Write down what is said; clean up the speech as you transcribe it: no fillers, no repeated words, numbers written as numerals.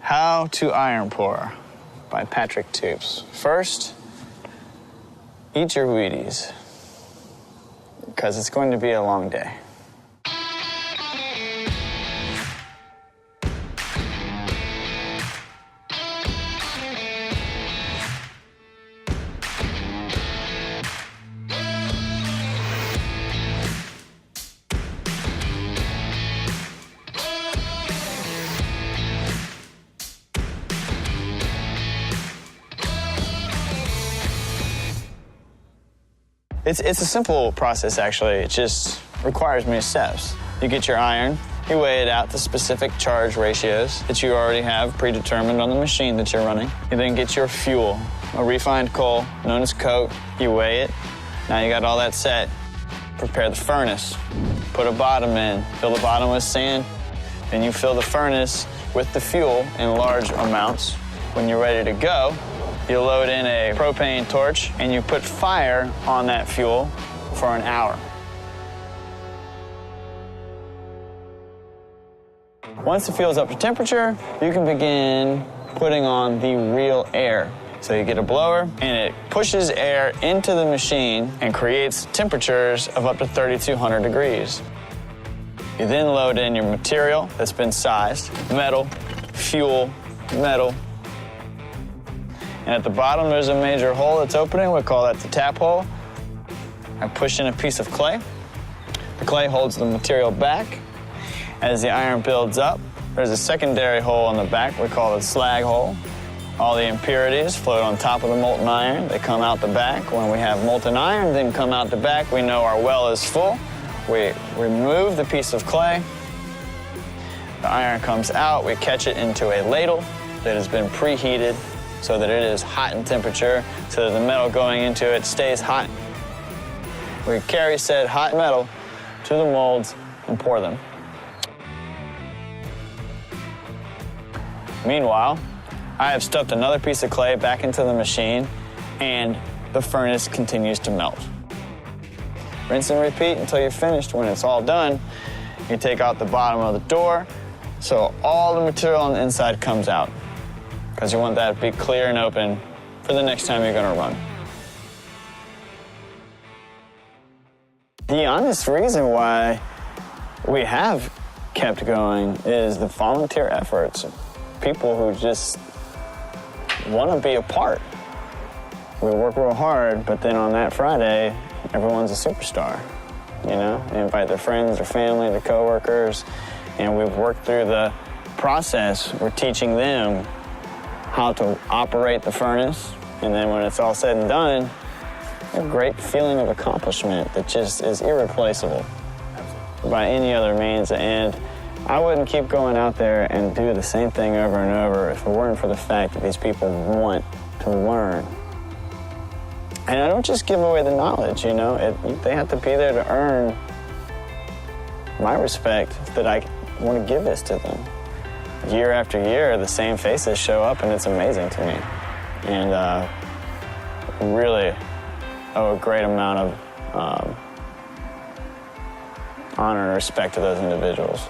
How to Iron Pour by Patrick Toops. First, eat your Wheaties, because it's going to be a long day. It's a simple process, actually. It just requires many steps. You get your iron, you weigh it out to specific charge ratios that you already have predetermined on the machine that you're running. You then get your fuel, a refined coal known as coke. You weigh it. Now you got all that set. Prepare the furnace. Put a bottom in. Fill the bottom with sand. Then you fill the furnace with the fuel in large amounts. When you're ready to go, you load in a propane torch and you put fire on that fuel for an hour. Once the fuel's up to temperature, you can begin putting on the real air. So you get a blower and it pushes air into the machine and creates temperatures of up to 3,200 degrees. You then load in your material that's been sized, metal, fuel, metal. And at the bottom, there's a major hole that's opening. We call that the tap hole. I push in a piece of clay. The clay holds the material back. As the iron builds up, there's a secondary hole on the back. We call it the slag hole. All the impurities float on top of the molten iron. They come out the back. When we have molten iron, then come out the back, we know our well is full. We remove the piece of clay. The iron comes out. We catch it into a ladle that has been preheated so that it is hot in temperature, so that the metal going into it stays hot. We carry said hot metal to the molds and pour them. Meanwhile, I have stuffed another piece of clay back into the machine, and the furnace continues to melt. Rinse and repeat until you're finished. When it's all done, you take out the bottom of the door, so all the material on the inside comes out, because you want that to be clear and open for the next time you're going to run. The honest reason why we have kept going is the volunteer efforts. People who just want to be a part. We work real hard, but then on that Friday, everyone's a superstar. You know, they invite their friends, their family, their coworkers, and we've worked through the process. We're teaching them how to operate the furnace, and then when it's all said and done, a great feeling of accomplishment that just is irreplaceable by any other means. And I wouldn't keep going out there and do the same thing over and over if it weren't for the fact that these people want to learn. And I don't just give away the knowledge, you know. They have to be there to earn my respect that I want to give this to them. Year after year, the same faces show up, and it's amazing to me. And really owe a great amount of honor and respect to those individuals.